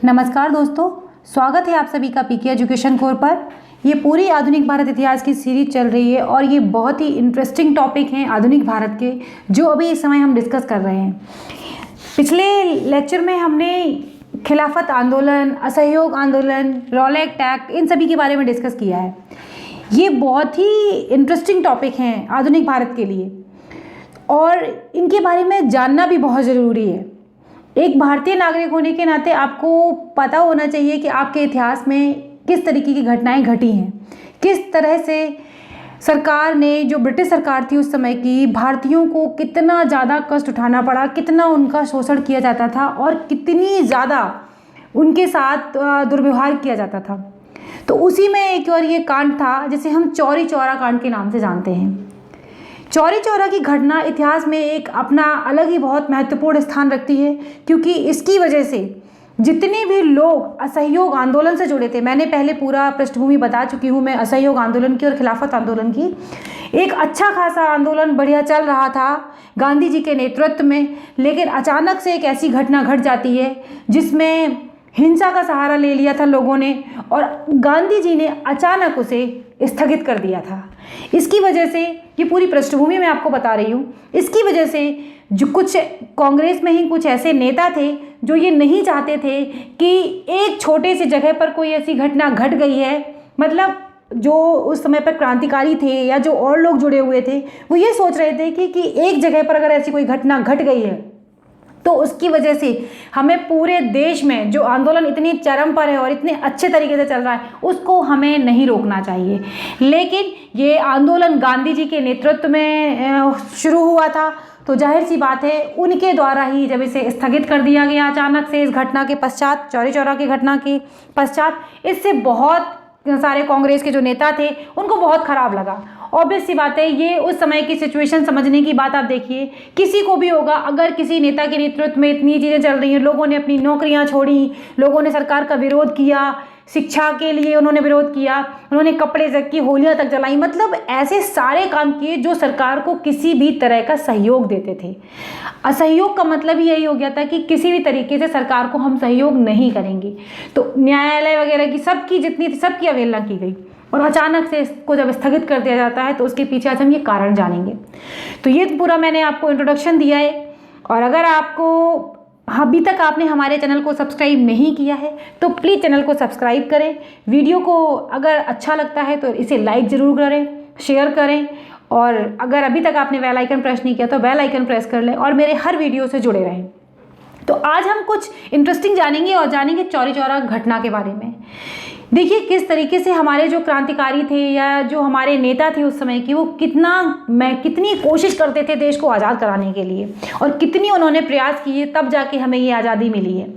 नमस्कार दोस्तों, स्वागत है आप सभी का पीके एजुकेशन कोर पर। ये पूरी आधुनिक भारत इतिहास की सीरीज चल रही है और ये बहुत ही इंटरेस्टिंग टॉपिक हैं आधुनिक भारत के, जो अभी इस समय हम डिस्कस कर रहे हैं। पिछले लेक्चर में हमने खिलाफत आंदोलन, असहयोग आंदोलन, रॉलेट एक्ट, इन सभी के बारे में डिस्कस किया है। ये बहुत ही इंटरेस्टिंग टॉपिक हैं आधुनिक भारत के लिए और इनके बारे में जानना भी बहुत ज़रूरी है। एक भारतीय नागरिक होने के नाते आपको पता होना चाहिए कि आपके इतिहास में किस तरीके की घटनाएं घटी हैं, किस तरह से सरकार ने, जो ब्रिटिश सरकार थी उस समय की, भारतीयों को कितना ज़्यादा कष्ट उठाना पड़ा, कितना उनका शोषण किया जाता था और कितनी ज़्यादा उनके साथ दुर्व्यवहार किया जाता था। तो उसी में एक और ये कांड था जिसे हम चौरी चौरा कांड के नाम से जानते हैं। चौरी चौरा की घटना इतिहास में एक अपना अलग ही बहुत महत्वपूर्ण स्थान रखती है, क्योंकि इसकी वजह से जितने भी लोग असहयोग आंदोलन से जुड़े थे, मैंने पहले पूरा पृष्ठभूमि बता चुकी हूँ मैं असहयोग आंदोलन की और खिलाफत आंदोलन की। एक अच्छा खासा आंदोलन बढ़िया चल रहा था गांधी जी के नेतृत्व में, लेकिन अचानक से एक ऐसी घटना घट जाती है जिसमें हिंसा का सहारा ले लिया था लोगों ने और गांधी जी ने अचानक उसे स्थगित कर दिया था। इसकी वजह से, ये पूरी पृष्ठभूमि मैं आपको बता रही हूँ, इसकी वजह से जो कुछ कांग्रेस में ही कुछ ऐसे नेता थे जो ये नहीं चाहते थे कि एक छोटे से जगह पर कोई ऐसी घटना घट गई है, मतलब जो उस समय पर क्रांतिकारी थे या जो और लोग जुड़े हुए थे, वो ये सोच रहे थे कि एक जगह पर अगर ऐसी कोई घटना घट गई है तो उसकी वजह से हमें पूरे देश में जो आंदोलन इतनी चरम पर है और इतने अच्छे तरीके से चल रहा है उसको हमें नहीं रोकना चाहिए। लेकिन ये आंदोलन गांधी जी के नेतृत्व में शुरू हुआ था, तो जाहिर सी बात है उनके द्वारा ही जब इसे स्थगित कर दिया गया अचानक से इस घटना के पश्चात, चौरी चौरा की घटना के पश्चात, इससे बहुत सारे कांग्रेस के जो नेता थे उनको बहुत ख़राब लगा। ऑब्वियस सी बात है, ये उस समय की सिचुएशन समझने की बात। आप देखिए, किसी को भी होगा, अगर किसी नेता के नेतृत्व में इतनी चीज़ें चल रही हैं, लोगों ने अपनी नौकरियां छोड़ी, लोगों ने सरकार का विरोध किया, शिक्षा के लिए उन्होंने विरोध किया, उन्होंने कपड़े तक की होलियां तक जलाई, मतलब ऐसे सारे काम किए जो सरकार को किसी भी तरह का सहयोग देते थे। असहयोग का मतलब ही यही हो गया था कि किसी भी तरीके से सरकार को हम सहयोग नहीं करेंगे। तो न्यायालय वगैरह की सबकी जितनी थी सबकी अवहेलना की गई और अचानक से इसको जब स्थगित कर दिया जाता है तो उसके पीछे आज हम ये कारण जानेंगे। तो ये पूरा मैंने आपको इंट्रोडक्शन दिया है और अगर आपको अभी तक आपने हमारे चैनल को सब्सक्राइब नहीं किया है तो प्लीज़ चैनल को सब्सक्राइब करें। वीडियो को अगर अच्छा लगता है तो इसे लाइक ज़रूर करें, शेयर करें और अगर अभी तक आपने बेल आइकन प्रेस नहीं किया तो बेल आइकन प्रेस कर लें और मेरे हर वीडियो से जुड़े रहें। तो आज हम कुछ इंटरेस्टिंग जानेंगे चौरी चौरा घटना के बारे में। देखिए किस तरीके से हमारे जो क्रांतिकारी थे या जो हमारे नेता थे उस समय की, वो कितनी कोशिश करते थे देश को आज़ाद कराने के लिए और कितनी उन्होंने प्रयास किए, तब जाके हमें ये आज़ादी मिली है।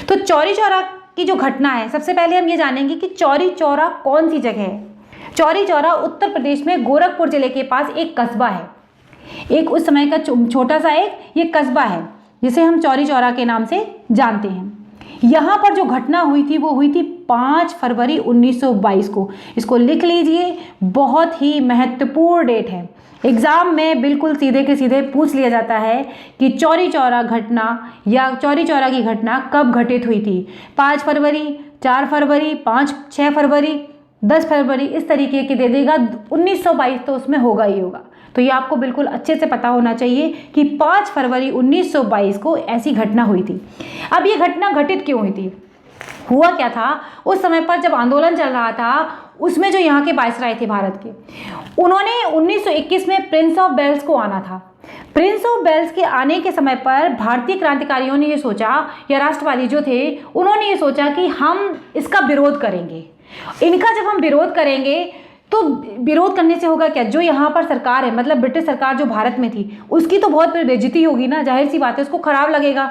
तो चौरी चौरा की जो घटना है, सबसे पहले हम ये जानेंगे कि चौरी चौरा कौन सी जगह है। चौरी चौरा उत्तर प्रदेश में गोरखपुर जिले के पास एक कस्बा है, एक उस समय का छोटा सा एक ये कस्बा है जिसे हम चौरी चौरा के नाम से जानते हैं। यहाँ पर जो घटना हुई थी वो हुई थी 5 फरवरी 1922 को। इसको लिख लीजिए, बहुत ही महत्वपूर्ण डेट है। एग्ज़ाम में बिल्कुल सीधे के सीधे पूछ लिया जाता है कि चौरी चौरा घटना या चौरी चौरा की घटना कब घटित हुई थी। 5 फरवरी, 4 फरवरी, 6 फरवरी, 10 फरवरी, इस तरीके के दे देगा। 1922 तो उसमें होगा ही होगा। तो ये आपको बिल्कुल अच्छे से पता होना चाहिए कि 5 फरवरी 1922 को ऐसी घटना हुई थी। अब ये घटना घटित क्यों हुई थी? हुआ क्या था, उस समय पर जब आंदोलन चल रहा था उसमें जो यहाँ के वायसराय थे भारत के, उन्होंने 1921 में प्रिंस ऑफ वेल्स को आना था। प्रिंस ऑफ वेल्स के आने के समय पर भारतीय क्रांतिकारियों ने ये सोचा, या राष्ट्रवादी जो थे उन्होंने ये सोचा कि हम इसका विरोध करेंगे। इनका जब हम विरोध करेंगे तो विरोध करने से होगा क्या, जो यहाँ पर सरकार है, मतलब ब्रिटिश सरकार जो भारत में थी, उसकी तो बहुत बेइज्जती होगी ना, जाहिर सी बात है, उसको खराब लगेगा।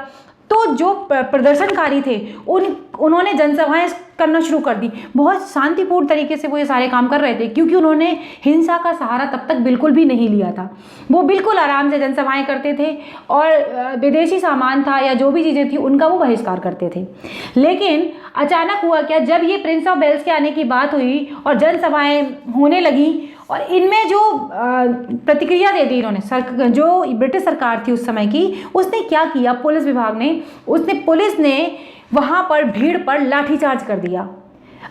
तो जो प्रदर्शनकारी थे उन्होंने जनसभाएं करना शुरू कर दी। बहुत शांतिपूर्ण तरीके से वो ये सारे काम कर रहे थे, क्योंकि उन्होंने हिंसा का सहारा तब तक बिल्कुल भी नहीं लिया था। वो बिल्कुल आराम से जनसभाएं करते थे और विदेशी सामान था या जो भी चीज़ें थी उनका वो बहिष्कार करते थे। लेकिन अचानक हुआ क्या, जब ये प्रिंस ऑफ वेल्स के आने की बात हुई और जनसभाएं होने लगी और इनमें जो प्रतिक्रिया दे दी इन्होंने, जो ब्रिटिश सरकार थी उस समय की, उसने क्या किया, पुलिस विभाग ने, पुलिस ने वहाँ पर भीड़ पर लाठीचार्ज कर दिया।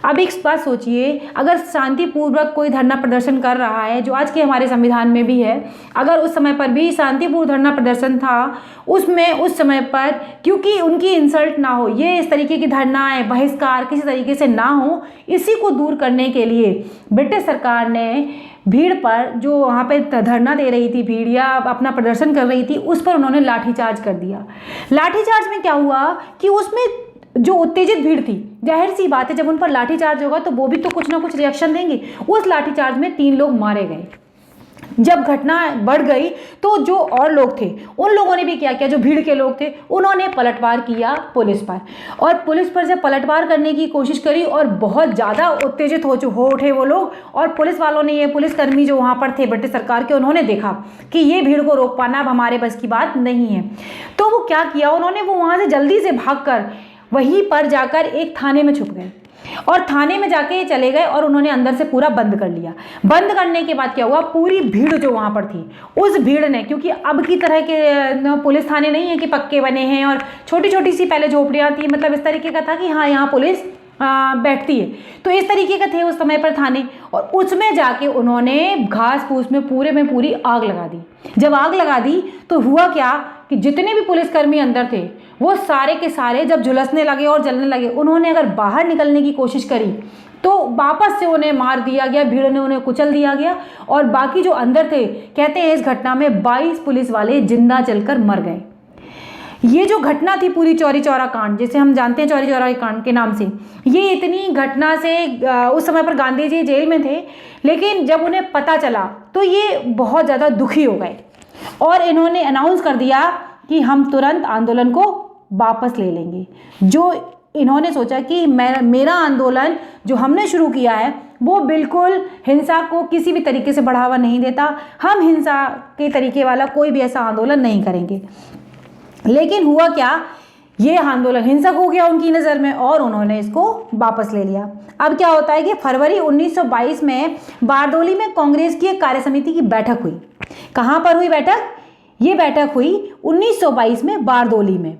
अब एक बात सोचिए, अगर शांतिपूर्वक कोई धरना प्रदर्शन कर रहा है, जो आज के हमारे संविधान में भी है, अगर उस समय पर भी शांतिपूर्ण धरना प्रदर्शन था, उसमें उस समय पर क्योंकि उनकी इंसल्ट ना हो, ये इस तरीके की धरनाएं, बहिष्कार किसी तरीके से ना हो, इसी को दूर करने के लिए ब्रिटिश सरकार ने भीड़ पर, जो वहाँ पे धरना दे रही थी भीड़ या अपना प्रदर्शन कर रही थी, उस पर उन्होंने लाठीचार्ज कर दिया। लाठीचार्ज में क्या हुआ कि उसमें जो उत्तेजित भीड़ थी, जाहिर सी बात है जब उन पर लाठीचार्ज होगा तो वो भी तो कुछ ना कुछ रिएक्शन देंगे। उस लाठीचार्ज में 3 लोग मारे गए। जब घटना बढ़ गई तो जो और लोग थे, उन लोगों ने भी क्या किया, जो भीड़ के लोग थे, उन्होंने पलटवार किया पुलिस पर। और पुलिस पर जब पलटवार करने की कोशिश करी और बहुत ज़्यादा उत्तेजित हो उठे वो लोग, और पुलिस वालों ने, ये पुलिसकर्मी जो वहाँ पर थे ब्रिटिश सरकार के, उन्होंने देखा कि ये भीड़ को रोक पाना अब हमारे बस की बात नहीं है। तो वो क्या किया, उन्होंने वो वहाँ से जल्दी से भागकर वहीं पर जाकर एक थाने में छुप गए और थाने में जाके चले गए और उन्होंने अंदर से पूरा बंद कर लिया। बंद करने के बाद क्या हुआ, पूरी भीड़ जो वहाँ पर थी, उस भीड़ ने, क्योंकि अब की तरह के पुलिस थाने नहीं है कि पक्के बने हैं और छोटी छोटी सी पहले झोपड़ियाँ थी, मतलब इस तरीके का था कि हाँ यहाँ पुलिस बैठती है, तो इस तरीके का थे उस समय पर थाने। और उसमें जाके उन्होंने घास फूस में पूरी आग लगा दी। जब आग लगा दी तो हुआ क्या कि जितने भी पुलिसकर्मी अंदर थे वो सारे के सारे जब झुलसने लगे और जलने लगे, उन्होंने अगर बाहर निकलने की कोशिश करी तो वापस से उन्हें मार दिया गया, भीड़ ने उन्हें कुचल दिया गया। और बाकी जो अंदर थे, कहते हैं इस घटना में 22 पुलिस वाले जिंदा जलकर मर गए। ये जो घटना थी पूरी चौरी चौरा कांड, जिसे हम जानते हैं चौरी चौरा कांड के नाम से, ये इतनी घटना से उस समय पर गांधी जी जेल में थे, लेकिन जब उन्हें पता चला तो ये बहुत ज़्यादा दुखी हो गए और इन्होंने अनाउंस कर दिया कि हम तुरंत आंदोलन को वापस ले लेंगे। जो इन्होंने सोचा कि मेरा आंदोलन जो हमने शुरू किया है वो बिल्कुल हिंसा को किसी भी तरीके से बढ़ावा नहीं देता, हम हिंसा के तरीके वाला कोई भी ऐसा आंदोलन नहीं करेंगे। लेकिन हुआ क्या, ये आंदोलन हिंसक हो गया उनकी नज़र में और उन्होंने इसको वापस ले लिया। अब क्या होता है कि फरवरी 1922 में बारदोली में कांग्रेस की एक कार्य समिति की बैठक हुई। कहाँ पर हुई बैठक? ये बैठक हुई 1922 में बारदोली में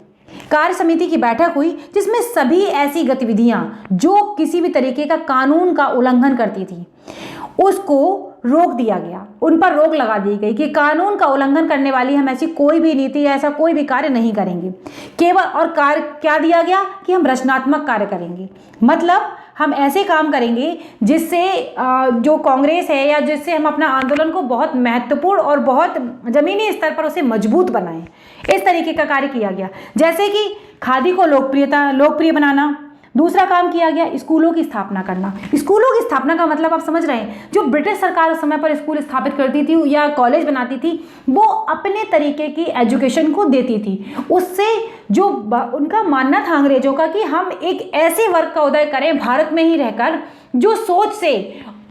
कार्य समिति की बैठक हुई, जिसमें सभी ऐसी गतिविधियां जो किसी भी तरीके का कानून का उल्लंघन करती थी उसको रोक दिया गया, उन पर रोक लगा दी गई कि कानून का उल्लंघन करने वाली हम ऐसी कोई भी नीति या ऐसा कोई भी कार्य नहीं करेंगे। केवल और कार्य क्या दिया गया कि हम रचनात्मक कार्य करेंगे, मतलब हम ऐसे काम करेंगे जिससे जो कांग्रेस है या जिससे हम अपना आंदोलन को बहुत महत्वपूर्ण और बहुत ज़मीनी स्तर पर उसे मजबूत बनाएं, इस तरीके का कार्य किया गया। जैसे कि खादी को लोकप्रिय बनाना। दूसरा काम किया गया स्कूलों की स्थापना करना। स्कूलों की स्थापना का मतलब आप समझ रहे हैं, जो ब्रिटिश सरकार उस समय पर स्कूल स्थापित करती थी या कॉलेज बनाती थी, वो अपने तरीके की एजुकेशन को देती थी। उससे जो उनका मानना था अंग्रेजों का कि हम एक ऐसे वर्ग का उदय करें भारत में ही रहकर जो सोच से,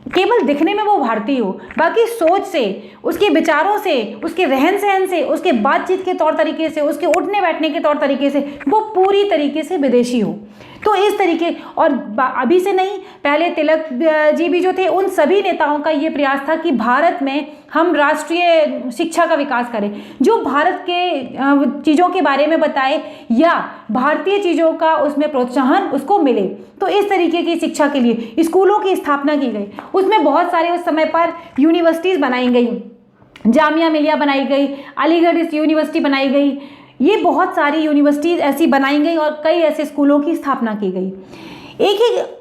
केवल दिखने में वो भारतीय हो, बाकी सोच से, उसके विचारों से, उसके रहन सहन से, उसके बातचीत के तौर तरीके से, उसके उठने बैठने के तौर तरीके से वो पूरी तरीके से विदेशी हो। तो इस तरीके, और अभी से नहीं, पहले तिलक जी भी जो थे, उन सभी नेताओं का ये प्रयास था कि भारत में हम राष्ट्रीय शिक्षा का विकास करें, जो भारत के चीज़ों के बारे में बताए या भारतीय चीज़ों का उसमें प्रोत्साहन उसको मिले। तो इस तरीके की शिक्षा के लिए स्कूलों की स्थापना की गई। उसमें बहुत सारे उस समय पर यूनिवर्सिटीज़ बनाई गई, जामिया मिलिया बनाई गई, अलीगढ़ यूनिवर्सिटी बनाई गई, ये बहुत सारी यूनिवर्सिटीज़ ऐसी बनाई गई और कई ऐसे स्कूलों की स्थापना की गई।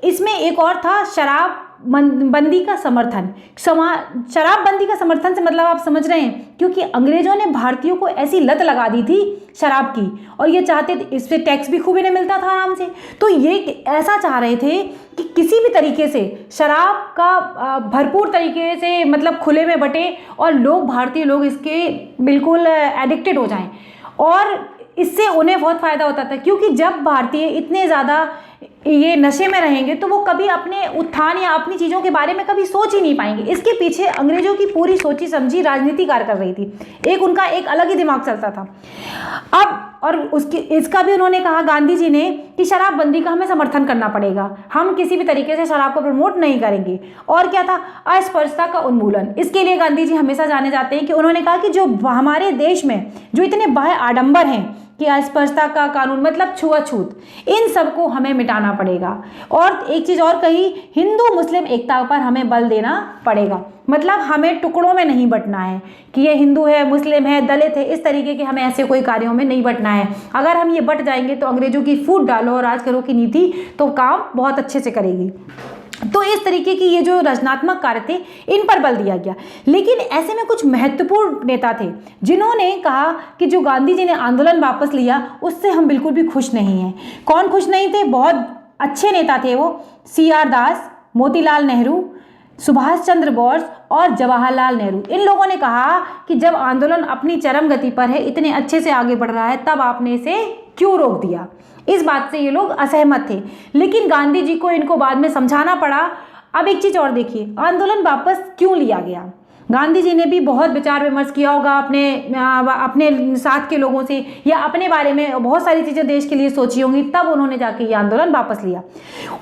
इसमें एक और था शराब बंदी का समर्थन। शराबबंदी का समर्थन से मतलब आप समझ रहे हैं, क्योंकि अंग्रेजों ने भारतीयों को ऐसी लत लगा दी थी शराब की और ये चाहते थे, इस पे टैक्स भी खूब इन्हें मिलता था आराम से, तो ये ऐसा चाह रहे थे कि किसी भी तरीके से शराब का भरपूर तरीके से मतलब खुले में बटे और लोग, भारतीय लोग इसके बिल्कुल एडिक्टेड हो जाएं। और इससे उन्हें बहुत फ़ायदा होता था, क्योंकि जब भारतीय इतने ज़्यादा ये नशे में रहेंगे तो वो कभी अपने उत्थान या अपनी चीज़ों के बारे में कभी सोच ही नहीं पाएंगे। इसके पीछे अंग्रेजों की पूरी सोची समझी राजनीति कार्य कर रही थी, एक उनका एक अलग ही दिमाग चलता था। अब और उसकी इसका भी उन्होंने कहा गांधी जी ने कि शराबबंदी का हमें समर्थन करना पड़ेगा, हम किसी भी तरीके से शराब को प्रमोट नहीं करेंगे। और क्या था, अस्पृश्यता का उन्मूलन। इसके लिए गांधी जी हमेशा जाने जाते हैं कि उन्होंने कहा कि जो हमारे देश में जो इतने बाह्य आडंबर हैं कि अस्पृश्यता का कानून मतलब छुआछूत, इन सबको हमें मिटाना पड़ेगा। और एक चीज़ और कही, हिंदू मुस्लिम एकता पर हमें बल देना पड़ेगा, मतलब हमें टुकड़ों में नहीं बंटना है कि ये हिंदू है, मुस्लिम है, दलित है, इस तरीके के हमें ऐसे कोई कार्यों में नहीं बंटना है। अगर हम ये बंट जाएंगे तो अंग्रेजों की फूट डालो और राज करो की नीति तो काम बहुत अच्छे से करेगी। तो इस तरीके की ये जो रचनात्मक कार्य थे इन पर बल दिया गया। लेकिन ऐसे में कुछ महत्वपूर्ण नेता थे जिन्होंने कहा कि जो गांधी जी ने आंदोलन वापस लिया उससे हम बिल्कुल भी खुश नहीं हैं। कौन खुश नहीं थे? बहुत अच्छे नेता थे वो, CR दास, मोतीलाल नेहरू, सुभाष चंद्र बोस और जवाहरलाल नेहरू। इन लोगों ने कहा कि जब आंदोलन अपनी चरम गति पर है, इतने अच्छे से आगे बढ़ रहा है, तब आपने इसे क्यों रोक दिया? इस बात से ये लोग असहमत थे, लेकिन गांधी जी को इनको बाद में समझाना पड़ा। अब एक चीज़ और देखिए, आंदोलन वापस क्यों लिया गया? गांधी जी ने भी बहुत विचार विमर्श किया होगा अपने साथ के लोगों से, या अपने बारे में बहुत सारी चीज़ें देश के लिए सोची होंगी, तब उन्होंने जाके ये आंदोलन वापस लिया।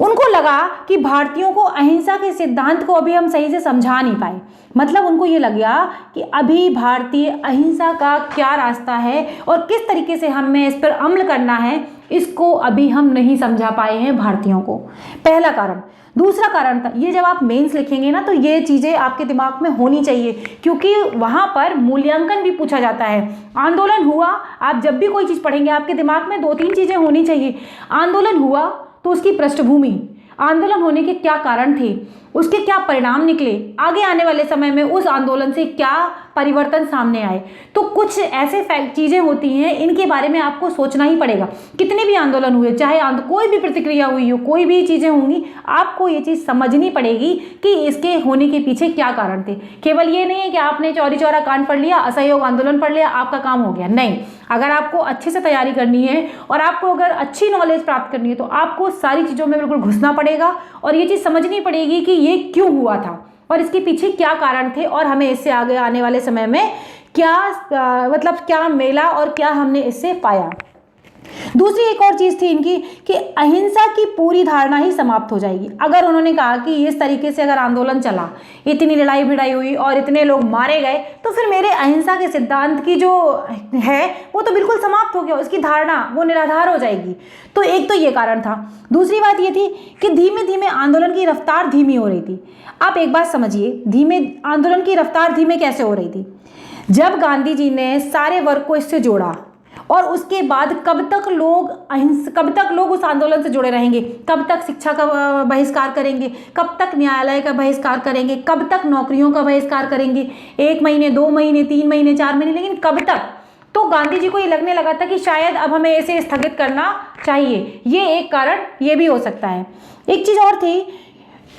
उनको लगा कि भारतीयों को अहिंसा के सिद्धांत को अभी हम सही से समझा नहीं पाए, मतलब उनको ये लग गया कि अभी भारतीय अहिंसा का क्या रास्ता है और किस तरीके से हमें इस पर अमल करना है, इसको अभी हम नहीं समझा पाए हैं भारतीयों को। पहला कारण। दूसरा कारण था, ये जब आप मेंस लिखेंगे ना तो ये चीज़ें आपके दिमाग में होनी चाहिए, क्योंकि वहाँ पर मूल्यांकन भी पूछा जाता है। आंदोलन हुआ, आप जब भी कोई चीज़ पढ़ेंगे आपके दिमाग में 2-3 चीज़ें होनी चाहिए। आंदोलन हुआ तो उसकी पृष्ठभूमि, आंदोलन होने के क्या कारण थे, उसके क्या परिणाम निकले, आगे आने वाले समय में उस आंदोलन से क्या परिवर्तन सामने आए। तो कुछ ऐसे चीज़ें होती हैं, इनके बारे में आपको सोचना ही पड़ेगा। कितने भी आंदोलन हुए, चाहे कोई भी प्रतिक्रिया हुई हो, कोई भी चीज़ें होंगी, आपको ये चीज़ समझनी पड़ेगी कि इसके होने के पीछे क्या कारण थे। केवल ये नहीं है कि आपने चौरी चौरा कांड पढ़ लिया, असहयोग आंदोलन पढ़ लिया, आपका काम हो गया। नहीं, अगर आपको अच्छे से तैयारी करनी है और आपको अगर अच्छी नॉलेज प्राप्त करनी है तो आपको सारी चीज़ों में बिल्कुल घुसना पड़ेगा और ये चीज़ समझनी पड़ेगी कि ये क्यों हुआ था और इसके पीछे क्या कारण थे और हमें इससे आगे आने वाले समय में क्या मतलब क्या मिला और क्या हमने इससे पाया। दूसरी एक और चीज़ थी इनकी कि अहिंसा की पूरी धारणा ही समाप्त हो जाएगी। अगर उन्होंने कहा कि इस तरीके से अगर आंदोलन चला, इतनी लड़ाई भिड़ाई हुई और इतने लोग मारे गए, तो फिर मेरे अहिंसा के सिद्धांत की जो है वो तो बिल्कुल समाप्त हो गया, उसकी धारणा वो निराधार हो जाएगी। तो एक तो ये कारण था। दूसरी बात ये थी कि धीमे धीमे आंदोलन की रफ्तार धीमी हो रही थी। आप एक बात समझिए, आंदोलन की रफ्तार धीमे कैसे हो रही थी? जब गांधी जी ने सारे वर्ग को इससे जोड़ा और उसके बाद कब तक लोग उस आंदोलन से जुड़े रहेंगे, कब तक शिक्षा का बहिष्कार करेंगे, कब तक न्यायालय का बहिष्कार करेंगे, कब तक नौकरियों का बहिष्कार करेंगे, 1 महीने 2 महीने 3 महीने 4 महीने, लेकिन कब तक? तो गांधी जी को ये लगने लगा था कि शायद अब हमें इसे स्थगित करना चाहिए। ये एक कारण ये भी हो सकता है। एक चीज़ और थी,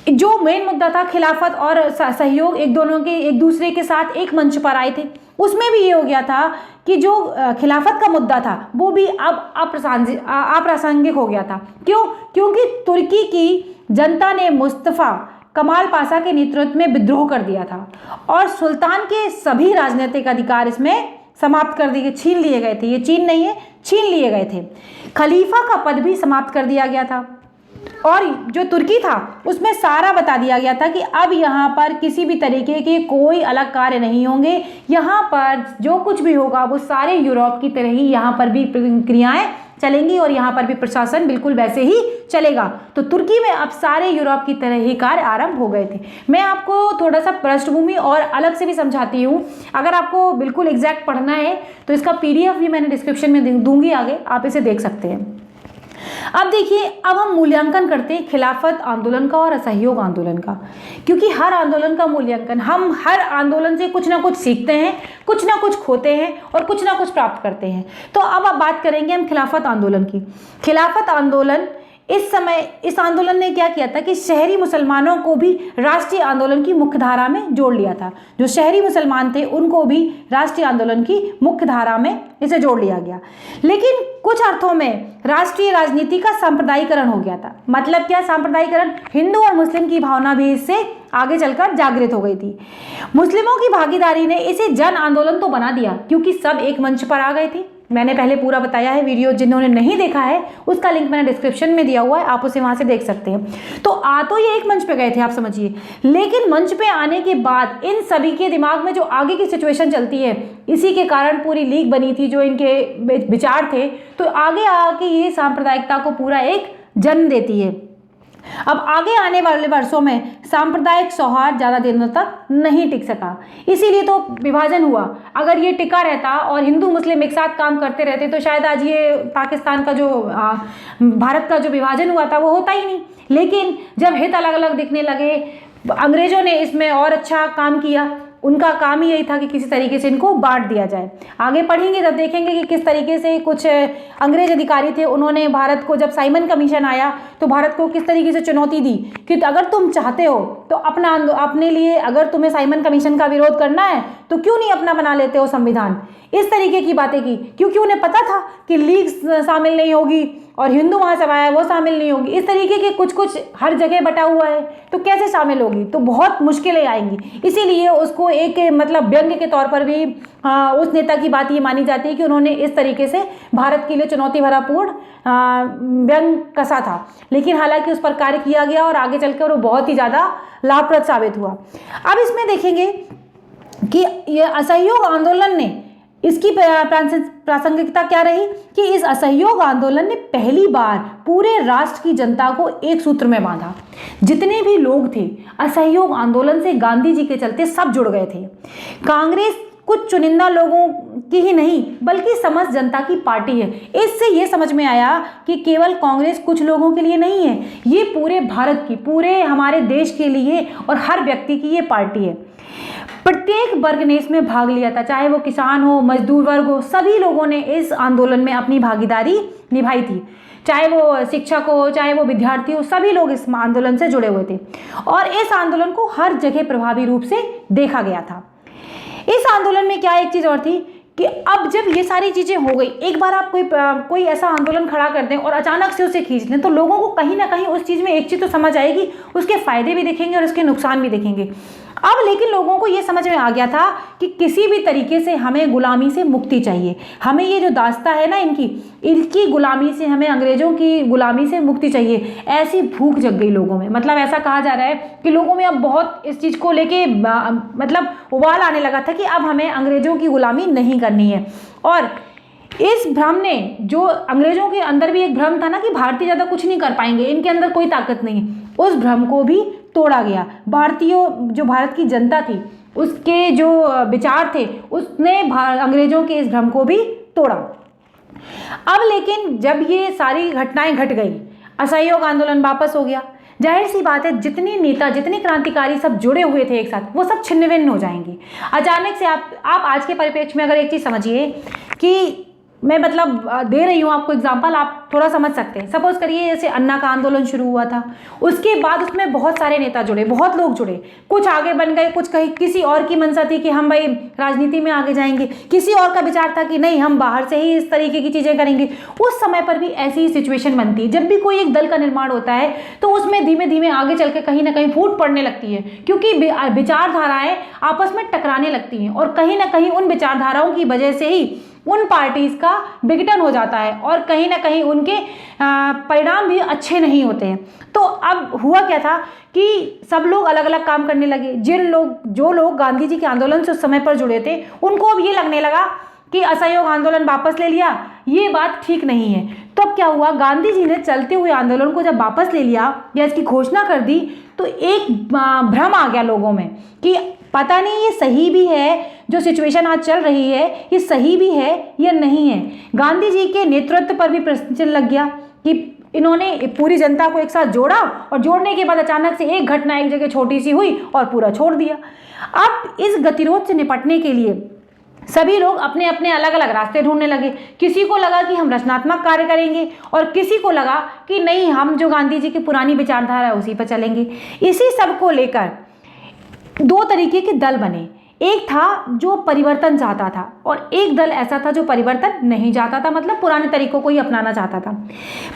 जो मेन मुद्दा था खिलाफत और सहयोग, एक दूसरे के साथ एक मंच पर आए थे, उसमें भी ये हो गया था कि जो खिलाफत का मुद्दा था वो भी अब अप्रासंगिक हो गया था। क्यों? क्योंकि तुर्की की जनता ने मुस्तफ़ा कमाल पाशा के नेतृत्व में विद्रोह कर दिया था और सुल्तान के सभी राजनीतिक अधिकार इसमें समाप्त कर दिए, छीन लिए गए थे। ये चीन नहीं है, छीन लिए गए थे। खलीफा का पद भी समाप्त कर दिया गया था और जो तुर्की था उसमें सारा बता दिया गया था कि अब यहाँ पर किसी भी तरीके के कोई अलग कार्य नहीं होंगे, यहाँ पर जो कुछ भी होगा वो सारे यूरोप की तरह ही यहाँ पर भी क्रियाएं चलेंगी और यहाँ पर भी प्रशासन बिल्कुल वैसे ही चलेगा। तो तुर्की में अब सारे यूरोप की तरह ही कार्य आरंभ हो गए थे। मैं आपको थोड़ा सा पृष्ठभूमि और अलग से भी समझाती हूँ। अगर आपको बिल्कुल एग्जैक्ट पढ़ना है तो इसका PDF भी मैंने डिस्क्रिप्शन में दूंगी, आगे आप इसे देख सकते हैं। अब देखिए, अब हम मूल्यांकन करते हैं खिलाफत आंदोलन का और असहयोग आंदोलन का, क्योंकि हर आंदोलन का मूल्यांकन, हम हर आंदोलन से कुछ ना कुछ सीखते हैं, कुछ ना कुछ खोते हैं और कुछ ना कुछ प्राप्त करते हैं। तो अब आप बात करेंगे हम खिलाफत आंदोलन की। खिलाफत आंदोलन इस आंदोलन ने क्या किया था कि शहरी मुसलमानों को भी राष्ट्रीय आंदोलन की मुख्य धारा में जोड़ लिया था। जो शहरी मुसलमान थे उनको भी राष्ट्रीय आंदोलन की मुख्य धारा में इसे जोड़ लिया गया। लेकिन कुछ अर्थों में राष्ट्रीय राजनीति का सांप्रदायिकरण हो गया था। मतलब क्या सांप्रदायिकरण? हिंदू और मुस्लिम की भावना भी इससे आगे चलकर जागृत हो गई थी। मुस्लिमों की भागीदारी ने इसे जन आंदोलन तो बना दिया, क्योंकि सब एक मंच पर आ गए थे। मैंने पहले पूरा बताया है, वीडियो जिन्होंने नहीं देखा है उसका लिंक मैंने डिस्क्रिप्शन में दिया हुआ है, आप उसे वहां से देख सकते हैं। तो तो ये एक मंच पे गए थे, आप समझिए। लेकिन मंच पे आने के बाद इन सभी के दिमाग में जो आगे की सिचुएशन चलती है, इसी के कारण पूरी लीग बनी थी, जो इनके विचार थे, तो आगे आके ये सांप्रदायिकता को पूरा एक जन्म देती है। अब आगे आने वाले वर्षों में सांप्रदायिक सौहार्द ज़्यादा दिनों तक नहीं टिक सका, इसीलिए तो विभाजन हुआ। अगर ये टिका रहता और हिंदू मुस्लिम एक साथ काम करते रहते तो शायद आज ये पाकिस्तान का जो भारत का जो विभाजन हुआ था वो होता ही नहीं। लेकिन जब हित अलग अलग दिखने लगे, अंग्रेजों ने इसमें और अच्छा काम किया। उनका काम ही यही था कि किसी तरीके से इनको बांट दिया जाए। आगे पढ़ेंगे तब देखेंगे कि किस तरीके से कुछ अंग्रेज अधिकारी थे, उन्होंने भारत को, जब साइमन कमीशन आया तो भारत को किस तरीके से चुनौती दी कि अगर तुम चाहते हो तो अपने लिए, अगर तुम्हें साइमन कमीशन का विरोध करना है तो क्यों नहीं अपना बना लेते हो संविधान। इस तरीके की बातें की, क्योंकि उन्हें पता था कि लीग शामिल नहीं होगी और हिंदू महासभा है वो शामिल नहीं होगी। इस तरीके के कुछ हर जगह बटा हुआ है, तो कैसे शामिल होगी, तो बहुत मुश्किलें आएंगी। इसीलिए उसको एक मतलब व्यंग्य के तौर पर भी उस नेता की बात ये मानी जाती है कि उन्होंने इस तरीके से भारत के लिए चुनौती भरापूर्ण व्यंग्य कसा था। लेकिन हालांकि उस पर कार्य किया गया और आगे चलकर वो बहुत ही ज़्यादा लाभप्रद साबित हुआ। अब इसमें देखेंगे कि ये असहयोग आंदोलन ने, इसकी प्रासंगिकता क्या रही कि इस असहयोग आंदोलन ने पहली बार पूरे राष्ट्र की जनता को एक सूत्र में बांधा। जितने भी लोग थे असहयोग आंदोलन से गांधी जी के चलते सब जुड़ गए थे। कांग्रेस कुछ चुनिंदा लोगों की ही नहीं बल्कि समस्त जनता की पार्टी है। इससे ये समझ में आया कि केवल कांग्रेस कुछ लोगों के लिए नहीं है, ये पूरे भारत की, पूरे हमारे देश के लिए और हर व्यक्ति की ये पार्टी है। प्रत्येक वर्ग ने इसमें भाग लिया था, चाहे वो किसान हो, मजदूर वर्ग हो, सभी लोगों ने इस आंदोलन में अपनी भागीदारी निभाई थी। चाहे वो शिक्षक हो, चाहे वो विद्यार्थी हो, सभी लोग इस आंदोलन से जुड़े हुए थे और इस आंदोलन को हर जगह प्रभावी रूप से देखा गया था। इस आंदोलन में क्या एक चीज़ और थी कि अब जब ये सारी चीज़ें हो गई, एक बार आप कोई ऐसा आंदोलन खड़ा कर दें और अचानक से उसे खींच लें, तो लोगों को कहीं ना कहीं उस चीज़ में एक चीज़ तो समझ आएगी, उसके फ़ायदे भी दिखेंगे और उसके नुकसान भी दिखेंगे। अब लेकिन लोगों को ये समझ में आ गया था कि किसी भी तरीके से हमें गुलामी से मुक्ति चाहिए, हमें ये जो दास्ता है ना इनकी गुलामी से, हमें अंग्रेजों की गुलामी से मुक्ति चाहिए। ऐसी भूख जग गई लोगों में, मतलब ऐसा कहा जा रहा है कि लोगों में अब बहुत इस चीज़ को लेके मतलब उबाल आने लगा था कि अब हमें अंग्रेजों की गुलामी नहीं करनी है। और इस भ्रम ने, जो अंग्रेजों के अंदर भी एक भ्रम था ना कि भारतीय ज़्यादा कुछ नहीं कर पाएंगे, इनके अंदर कोई ताकत नहीं है, उस भ्रम को भी तोड़ा गया। जो भारत की जनता थी, उसके जो विचार थे, उसने अंग्रेजों के इस भ्रम को भी तोड़ा। अब लेकिन जब ये सारी घटनाएं घट गई, असहयोग आंदोलन वापस हो गया, जाहिर सी बात है जितने नेता, जितने क्रांतिकारी सब जुड़े हुए थे एक साथ, वो सब छिन्न भिन्न हो जाएंगे अचानक से। आप आज के परिप्रेक्ष्य में अगर एक चीज़ समझिए कि मैं मतलब दे रही हूँ आपको एग्जांपल, आप थोड़ा समझ सकते हैं। सपोज करिए जैसे अन्ना का आंदोलन शुरू हुआ था, उसके बाद उसमें बहुत सारे नेता जुड़े, बहुत लोग जुड़े, कुछ आगे बन गए, कुछ कहीं किसी और की मंशा थी कि हम भाई राजनीति में आगे जाएंगे, किसी और का विचार था कि नहीं हम बाहर से ही इस तरीके की चीज़ें करेंगे। उस समय पर भी ऐसी ही सिचुएशन बनती है। जब भी कोई एक दल का निर्माण होता है तो उसमें धीमे धीमे आगे चल के कहीं ना कहीं फूट पड़ने लगती है, क्योंकि विचारधाराएं आपस में टकराने लगती हैं और कहीं ना कहीं उन विचारधाराओं की वजह से ही उन पार्टीज का विघटन हो जाता है और कहीं ना कहीं उनके परिणाम भी अच्छे नहीं होते हैं। तो अब हुआ क्या था कि सब लोग अलग अलग काम करने लगे। जो लोग गांधी जी के आंदोलन से उस समय पर जुड़े थे, उनको अब ये लगने लगा कि असहयोग आंदोलन वापस ले लिया, ये बात ठीक नहीं है। तो अब क्या हुआ, गांधी जी ने चलते हुए आंदोलन को जब वापस ले लिया या इसकी घोषणा कर दी, तो एक भ्रम आ गया लोगों में कि पता नहीं ये सही भी है, जो सिचुएशन आज चल रही है ये सही भी है या नहीं है। गांधी जी के नेतृत्व पर भी प्रश्न चिन्ह लग गया कि इन्होंने पूरी जनता को एक साथ जोड़ा और जोड़ने के बाद अचानक से एक घटना एक जगह छोटी सी हुई और पूरा छोड़ दिया। अब इस गतिरोध से निपटने के लिए सभी लोग अपने अपने अलग अलग रास्ते ढूंढने लगे। किसी को लगा कि हम रचनात्मक कार्य करेंगे और किसी को लगा कि नहीं, हम जो गांधी जी की पुरानी विचारधारा है उसी पर चलेंगे। इसी सब को लेकर दो तरीके के दल बने। एक था जो परिवर्तन चाहता था और एक दल ऐसा था जो परिवर्तन नहीं चाहता था, मतलब पुराने तरीकों को ही अपनाना चाहता था।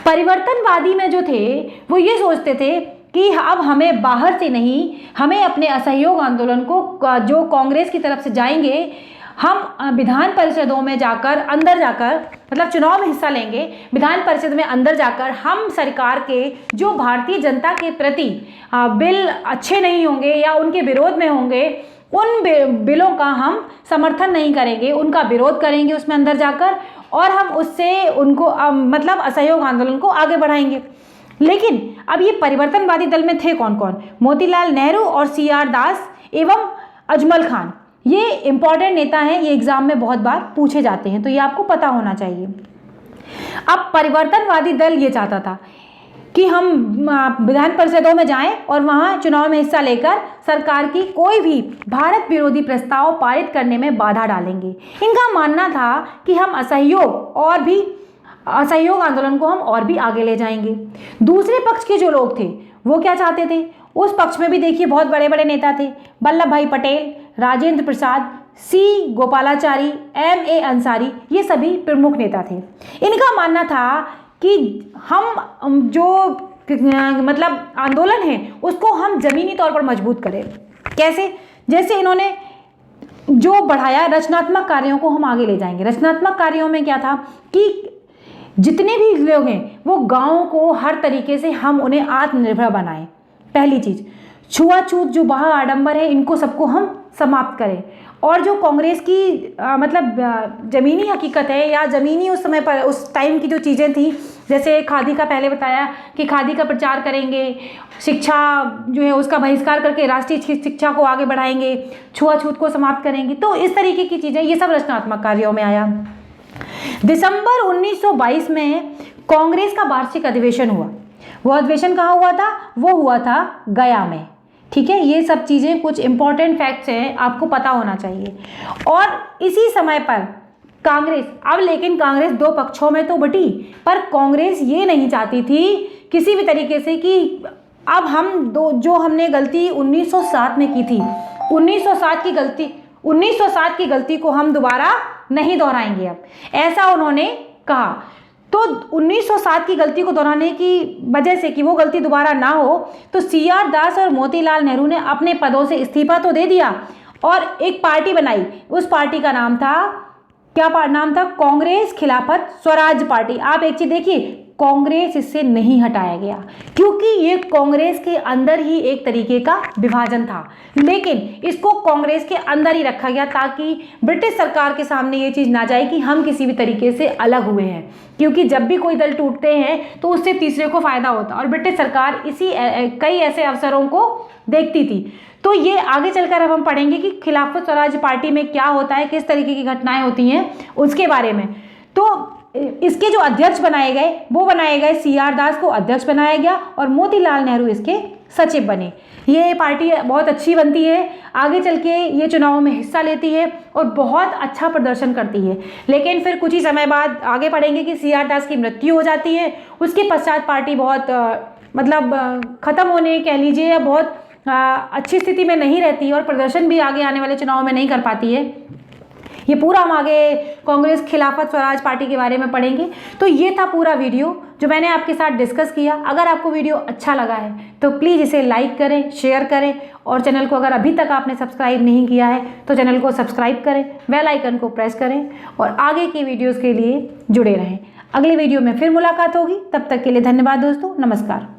परिवर्तनवादी में जो थे वो ये सोचते थे कि अब हमें बाहर से नहीं, हमें अपने असहयोग आंदोलन को जो कांग्रेस की तरफ से जाएंगे, हम विधान परिषदों में जाकर, अंदर जाकर, मतलब चुनाव में हिस्सा लेंगे, विधान परिषद में अंदर जाकर हम सरकार के जो भारतीय जनता के प्रति बिल अच्छे नहीं होंगे या उनके विरोध में होंगे, उन बिलों का हम समर्थन नहीं करेंगे, उनका विरोध करेंगे उसमें अंदर जाकर, और हम उससे उनको मतलब असहयोग आंदोलन को आगे बढ़ाएंगे। लेकिन अब ये परिवर्तनवादी दल में थे कौन कौन? मोतीलाल नेहरू और CR दास एवं अजमल खान। ये इंपॉर्टेंट नेता हैं, ये एग्जाम में बहुत बार पूछे जाते हैं, तो ये आपको पता होना चाहिए। अब परिवर्तनवादी दल ये चाहता था कि हम विधान परिषदों में जाएं और वहां चुनाव में हिस्सा लेकर सरकार की कोई भी भारत विरोधी प्रस्ताव पारित करने में बाधा डालेंगे। इनका मानना था कि हम असहयोग आंदोलन को हम और भी आगे ले जाएंगे। दूसरे पक्ष के जो लोग थे वो क्या चाहते थे? उस पक्ष में भी देखिए बहुत बड़े बड़े नेता थे, वल्लभ भाई पटेल, राजेंद्र प्रसाद, C गोपालाचारी, MA अंसारी, ये सभी प्रमुख नेता थे। इनका मानना था कि हम जो मतलब आंदोलन है उसको हम जमीनी तौर पर मजबूत करें। कैसे? जैसे इन्होंने जो बढ़ाया, रचनात्मक कार्यों को हम आगे ले जाएंगे। रचनात्मक कार्यों में क्या था कि जितने भी लोग हैं वो गाँव को हर तरीके से हम उन्हें आत्मनिर्भर बनाएं। पहली चीज, छुआछूत जो बाह्य आडंबर है इनको सबको हम समाप्त करें, और जो कांग्रेस की मतलब ज़मीनी हकीकत है या ज़मीनी उस समय पर उस टाइम की जो चीज़ें थी, जैसे खादी का पहले बताया कि खादी का प्रचार करेंगे, शिक्षा जो है उसका बहिष्कार करके राष्ट्रीय शिक्षा को आगे बढ़ाएंगे, छुआछूत को समाप्त करेंगे। तो इस तरीके की चीज़ें, ये सब रचनात्मक कार्यों में आया। दिसंबर 1922 में कांग्रेस का वार्षिक अधिवेशन हुआ। वो अधिवेशन कहाँ हुआ था? वो हुआ था गया में। ठीक है, ये सब चीज़ें कुछ इंपॉर्टेंट फैक्ट्स हैं, आपको पता होना चाहिए। और इसी समय पर कांग्रेस, अब लेकिन कांग्रेस दो पक्षों में तो बटी, पर कांग्रेस ये नहीं चाहती थी किसी भी तरीके से कि अब हम जो हमने गलती 1907 में की थी, 1907 की गलती को हम दोबारा नहीं दोहराएंगे। अब ऐसा उन्होंने कहा। तो 1907 की गलती को दोहराने की वजह से कि वो गलती दोबारा ना हो, तो CR दास और मोतीलाल नेहरू ने अपने पदों से इस्तीफा तो दे दिया और एक पार्टी बनाई। उस पार्टी का नाम था, क्या नाम था? कांग्रेस खिलाफत स्वराज पार्टी। आप एक चीज देखिए, कांग्रेस इससे नहीं हटाया गया क्योंकि ये कांग्रेस के अंदर ही एक तरीके का विभाजन था, लेकिन इसको कांग्रेस के अंदर ही रखा गया ताकि ब्रिटिश सरकार के सामने ये चीज़ ना जाए कि हम किसी भी तरीके से अलग हुए हैं, क्योंकि जब भी कोई दल टूटते हैं तो उससे तीसरे को फायदा होता और ब्रिटिश सरकार इसी कई ऐसे अवसरों को देखती थी। तो ये आगे चलकर अब हम पढ़ेंगे कि खिलाफत स्वराज पार्टी में क्या होता है, किस तरीके की घटनाएं होती हैं उसके बारे में। तो इसके जो अध्यक्ष बनाए गए CR दास को अध्यक्ष बनाया गया और मोतीलाल नेहरू इसके सचिव बने। ये पार्टी बहुत अच्छी बनती है, आगे चल के ये चुनावों में हिस्सा लेती है और बहुत अच्छा प्रदर्शन करती है। लेकिन फिर कुछ ही समय बाद आगे पढ़ेंगे कि CR दास की मृत्यु हो जाती है। उसके पश्चात पार्टी बहुत ख़त्म होने कह लीजिए या बहुत अच्छी स्थिति में नहीं रहती और प्रदर्शन भी आगे आने वाले चुनाव में नहीं कर पाती है। ये पूरा हम आगे कांग्रेस खिलाफत स्वराज पार्टी के बारे में पढ़ेंगे। तो ये था पूरा वीडियो जो मैंने आपके साथ डिस्कस किया। अगर आपको वीडियो अच्छा लगा है तो प्लीज़ इसे लाइक करें, शेयर करें और चैनल को अगर अभी तक आपने सब्सक्राइब नहीं किया है तो चैनल को सब्सक्राइब करें, बेल आइकन को प्रेस करें और आगे की वीडियोज़ के लिए जुड़े रहें। अगले वीडियो में फिर मुलाकात होगी, तब तक के लिए धन्यवाद दोस्तों, नमस्कार।